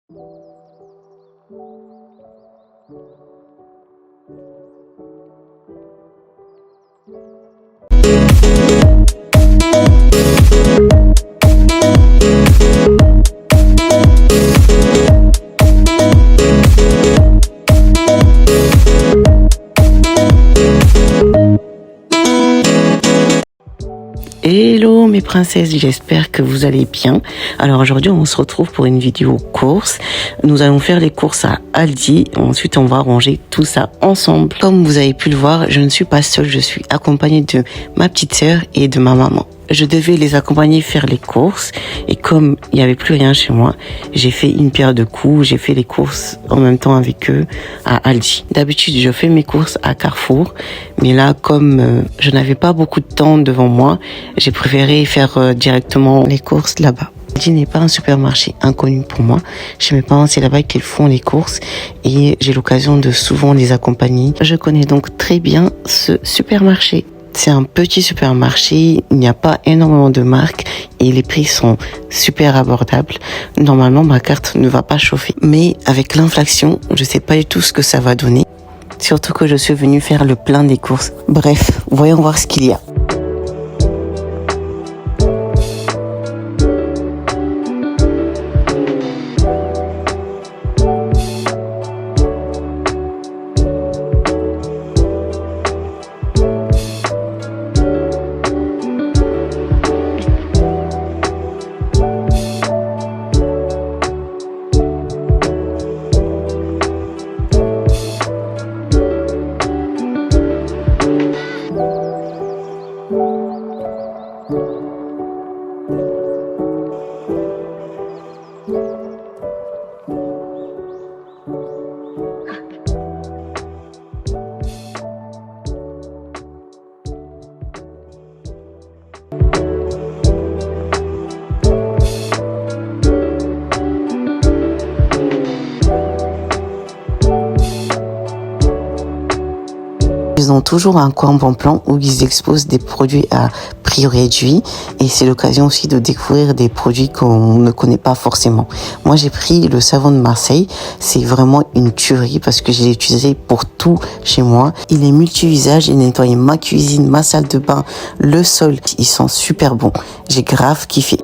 Hello mes princesses, j'espère que vous allez bien. Alors aujourd'hui on se retrouve pour une vidéo course. Nous allons faire les courses à Aldi. Ensuite on va ranger tout ça ensemble. Comme vous avez pu le voir, je ne suis pas seule, je suis accompagnée de ma petite sœur et de ma maman. Je devais les accompagner faire les courses et comme il n'y avait plus rien chez moi, j'ai fait une pierre de coups, j'ai fait les courses en même temps avec eux à Aldi. D'habitude, je fais mes courses à Carrefour, mais là, comme je n'avais pas beaucoup de temps devant moi, j'ai préféré faire directement les courses là-bas. Aldi n'est pas un supermarché inconnu pour moi. Chez mes parents, c'est là-bas qu'ils font les courses et j'ai l'occasion de souvent les accompagner. Je connais donc très bien ce supermarché. C'est un petit supermarché, il n'y a pas énormément de marques et les prix sont super abordables. Normalement, ma carte ne va pas chauffer. Mais avec l'inflation, je sais pas du tout ce que ça va donner. Surtout que je suis venue faire le plein des courses. Bref, voyons voir ce qu'il y a. Ils ont toujours un coin bon plan où ils exposent des produits à prix réduit et c'est l'occasion aussi de découvrir des produits qu'on ne connaît pas forcément. Moi, j'ai pris le savon de Marseille. C'est vraiment une tuerie parce que je l'ai utilisé pour tout chez moi. Il est multi-usage, il nettoie ma cuisine, ma salle de bain, le sol. Ils sont super bons. J'ai grave kiffé.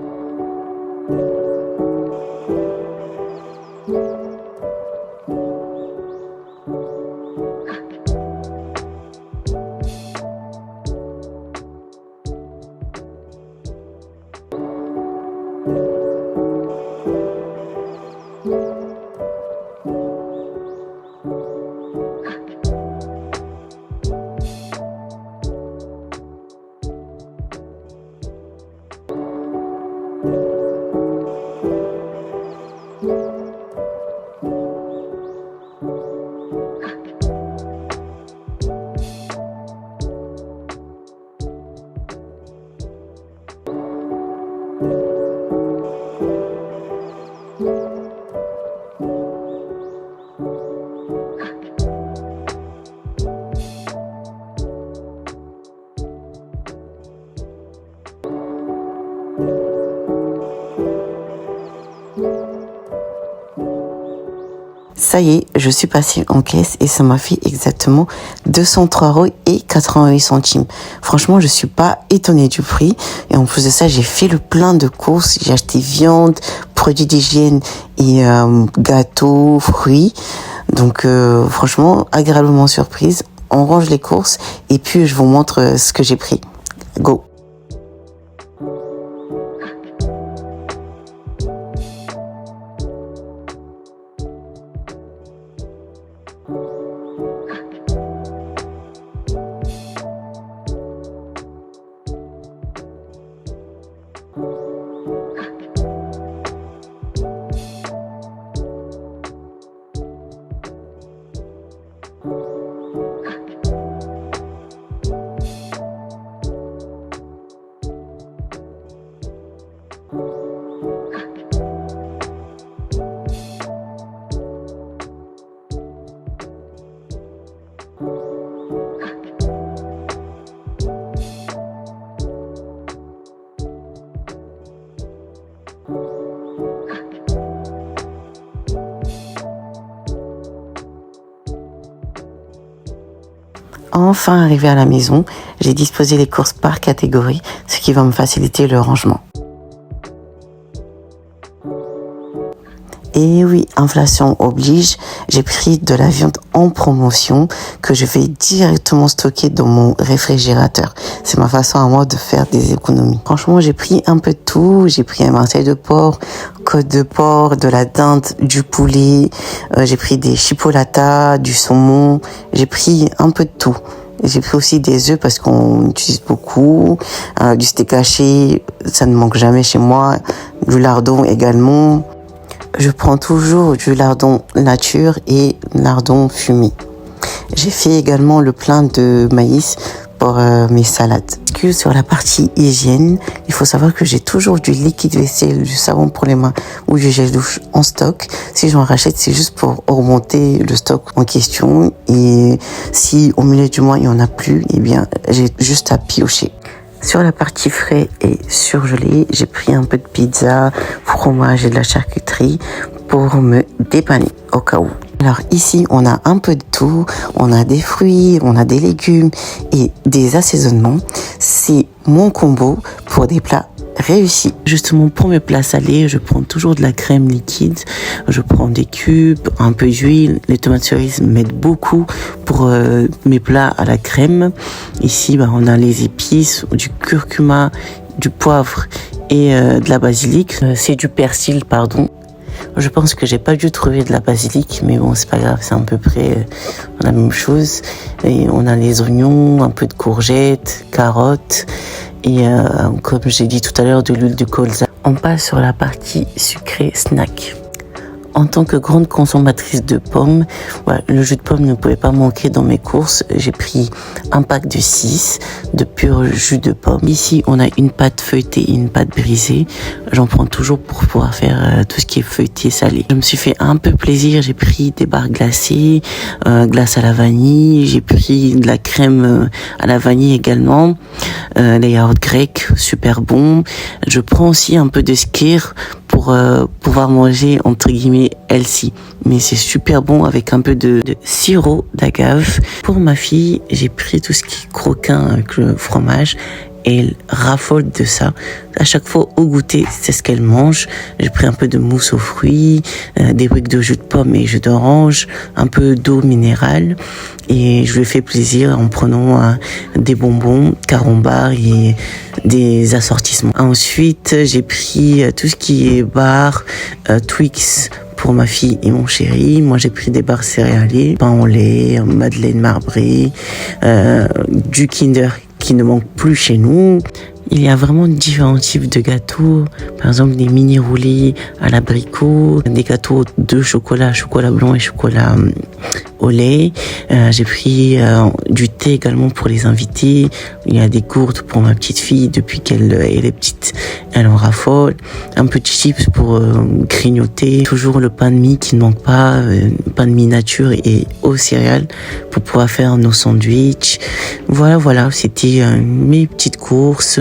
Ça y est, je suis passée en caisse et ça m'a fait exactement 203 € et 88 centimes. Franchement, je suis pas étonnée du prix. Et en plus de ça, j'ai fait le plein de courses. J'ai acheté viande, produits d'hygiène et gâteaux, fruits. Donc franchement, agréablement surprise. On range les courses et puis je vous montre ce que j'ai pris. Go! Enfin arrivé à la maison, j'ai disposé les courses par catégorie, ce qui va me faciliter le rangement. Et oui, inflation oblige, j'ai pris de la viande en promotion que je vais directement stocker dans mon réfrigérateur. C'est ma façon à moi de faire des économies. Franchement, j'ai pris un peu de tout. J'ai pris un marseille de porc, côte de porc, de la dinde, du poulet. J'ai pris des chipolatas, du saumon. J'ai pris un peu de tout. J'ai pris aussi des œufs parce qu'on utilise beaucoup. Du steak haché, ça ne manque jamais chez moi. Du lardon également. Je prends toujours du lardon nature et lardon fumé. J'ai fait également le plein de maïs pour mes salades. Sur la partie hygiène, il faut savoir que j'ai toujours du liquide vaisselle, du savon pour les mains ou du gel douche en stock. Si j'en rachète, c'est juste pour augmenter le stock en question. Et si au milieu du mois, il n'y en a plus, eh bien, j'ai juste à piocher. Sur la partie frais et surgelé, j'ai pris un peu de pizza, fromage et de la charcuterie pour me dépanner au cas où. Alors ici, on a un peu de tout. On a des fruits, on a des légumes et des assaisonnements. C'est mon combo pour des plats réussi. Justement, pour mes plats salés, je prends toujours de la crème liquide. Je prends des cubes, un peu d'huile. Les tomates cerises m'aident beaucoup pour mes plats à la crème. Ici, on a les épices, du curcuma, du poivre et de la basilic. C'est du persil, pardon. Je pense que j'ai pas dû trouver de la basilic, mais bon, c'est pas grave, c'est à peu près la même chose. Et on a les oignons, un peu de courgettes, carottes et comme j'ai dit tout à l'heure, de l'huile de colza. On passe sur la partie sucrée snack. En tant que grande consommatrice de pommes, le jus de pomme ne pouvait pas manquer dans mes courses. J'ai pris un pack de 6 de pur jus de pomme. Ici, on a une pâte feuilletée et une pâte brisée. J'en prends toujours pour pouvoir faire tout ce qui est feuilleté salé. Je me suis fait un peu plaisir. J'ai pris des barres glacées, glace à la vanille. J'ai pris de la crème à la vanille également. Les yaourts grecs, super bons. Je prends aussi un peu de skyr pour pouvoir manger entre guillemets healthy, mais c'est super bon avec un peu de sirop d'agave. Pour ma fille, j'ai pris tout ce qui est croquant avec le fromage et elle raffole de ça. À chaque fois au goûter, c'est ce qu'elle mange. J'ai pris un peu de mousse aux fruits, des briques de jus de pomme et jus d'orange, un peu d'eau minérale et je lui ai fait plaisir en prenant des bonbons, carambars et des assortissements. Ensuite, j'ai pris tout ce qui est bar, Twix pour ma fille et mon chéri. Moi, j'ai pris des barres céréaliers, pain au lait, madeleine marbrée, du Kinder qui ne manque plus chez nous. Il y a vraiment différents types de gâteaux, par exemple des mini roulés à l'abricot, des gâteaux de chocolat blanc et chocolat au lait. J'ai pris du thé également pour les invités. Il y a des gourdes pour ma petite fille depuis qu'elle est petite, elle en raffole. Un peu de chips pour grignoter. Toujours le pain de mie qui ne manque pas, pain de mie nature et aux céréales pour pouvoir faire nos sandwichs. Voilà, c'était mes petites courses.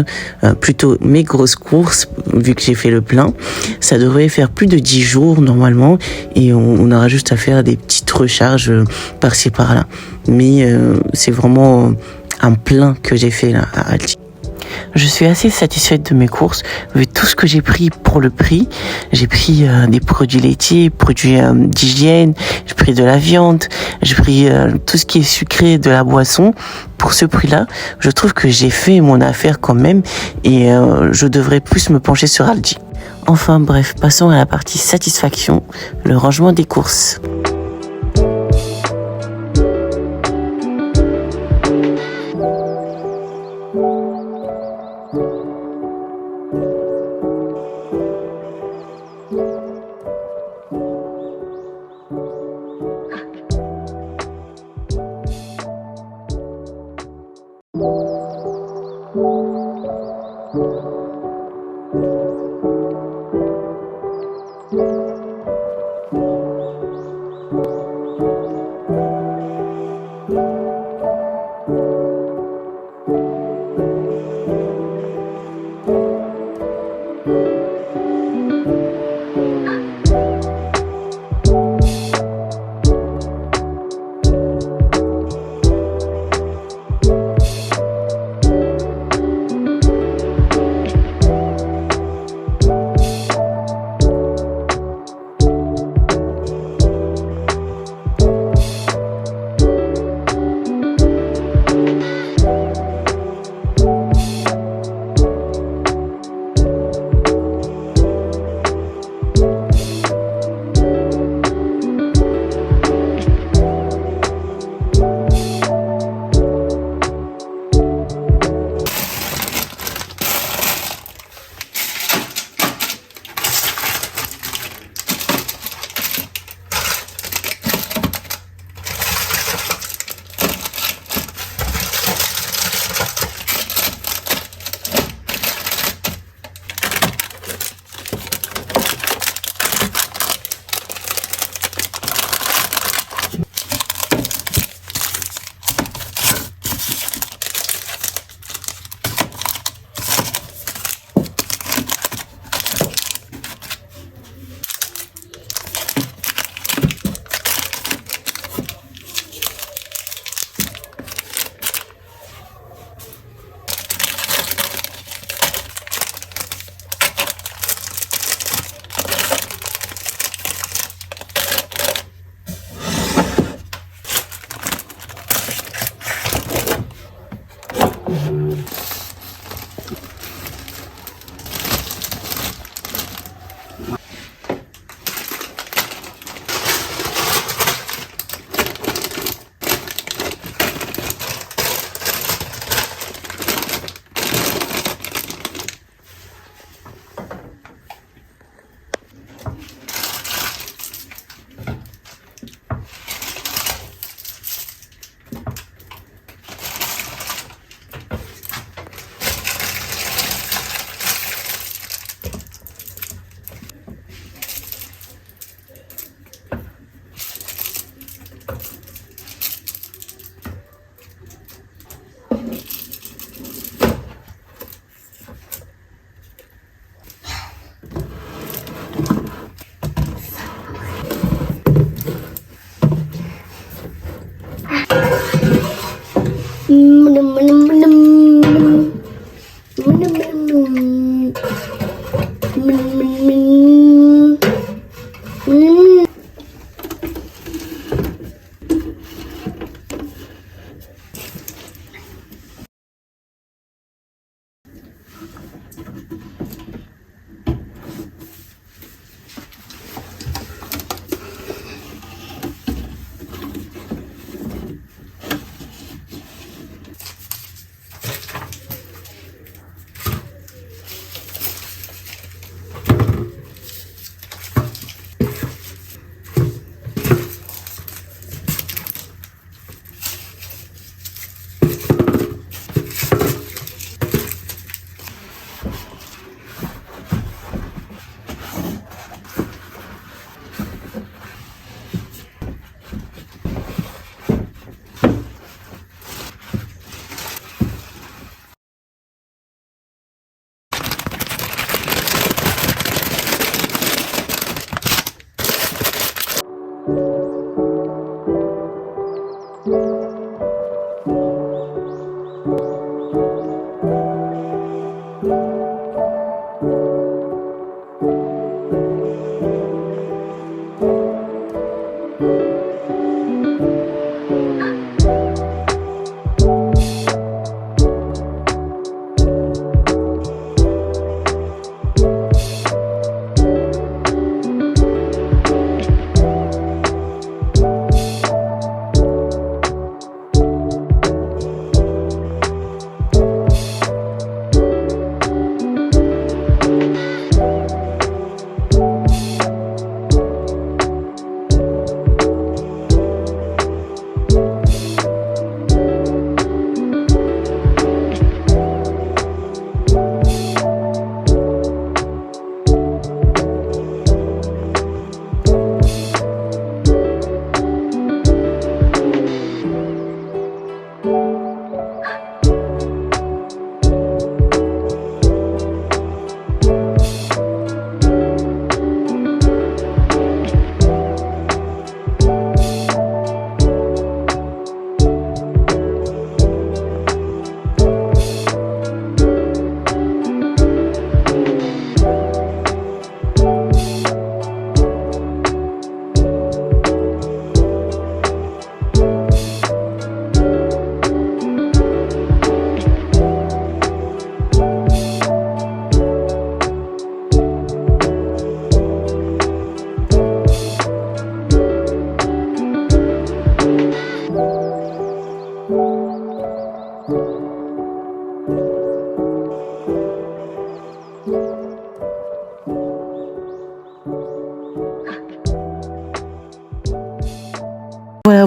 Plutôt mes grosses courses, vu que j'ai fait le plein. Ça devrait faire plus de 10 jours normalement et on aura juste à faire des petites recharges par-ci par-là. Mais c'est vraiment un plein que j'ai fait là à Aldi. Je suis assez satisfaite de mes courses, vu tout ce que j'ai pris pour le prix. J'ai pris des produits laitiers, produits d'hygiène, j'ai pris de la viande, j'ai pris tout ce qui est sucré, de la boisson. Pour ce prix-là, je trouve que j'ai fait mon affaire quand même et je devrais plus me pencher sur Aldi. Enfin bref, passons à la partie satisfaction, le rangement des courses.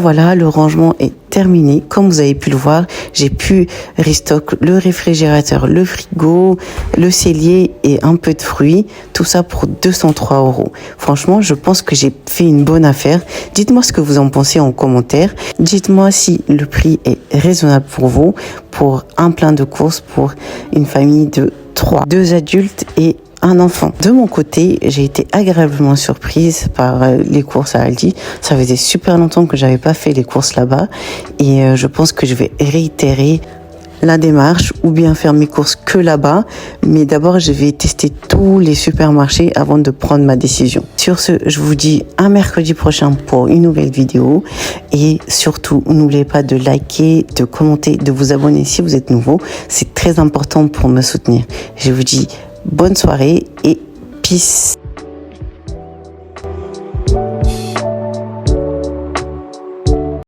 Voilà, le rangement est terminé. Comme vous avez pu le voir, j'ai pu restock le réfrigérateur, le frigo, le cellier et un peu de fruits. Tout ça pour 203 €. Franchement, je pense que j'ai fait une bonne affaire. Dites-moi ce que vous en pensez en commentaire. Dites-moi si le prix est raisonnable pour vous, pour un plein de courses pour une famille de 2 adultes et un enfant. De mon côté, j'ai été agréablement surprise par les courses à Aldi. Ça faisait super longtemps que j'avais pas fait les courses là-bas et je pense que je vais réitérer la démarche ou bien faire mes courses que là-bas. Mais d'abord, je vais tester tous les supermarchés avant de prendre ma décision. Sur ce, je vous dis à mercredi prochain pour une nouvelle vidéo. Et surtout, n'oubliez pas de liker, de commenter, de vous abonner si vous êtes nouveau. C'est très important pour me soutenir. Je vous dis bonne soirée et peace.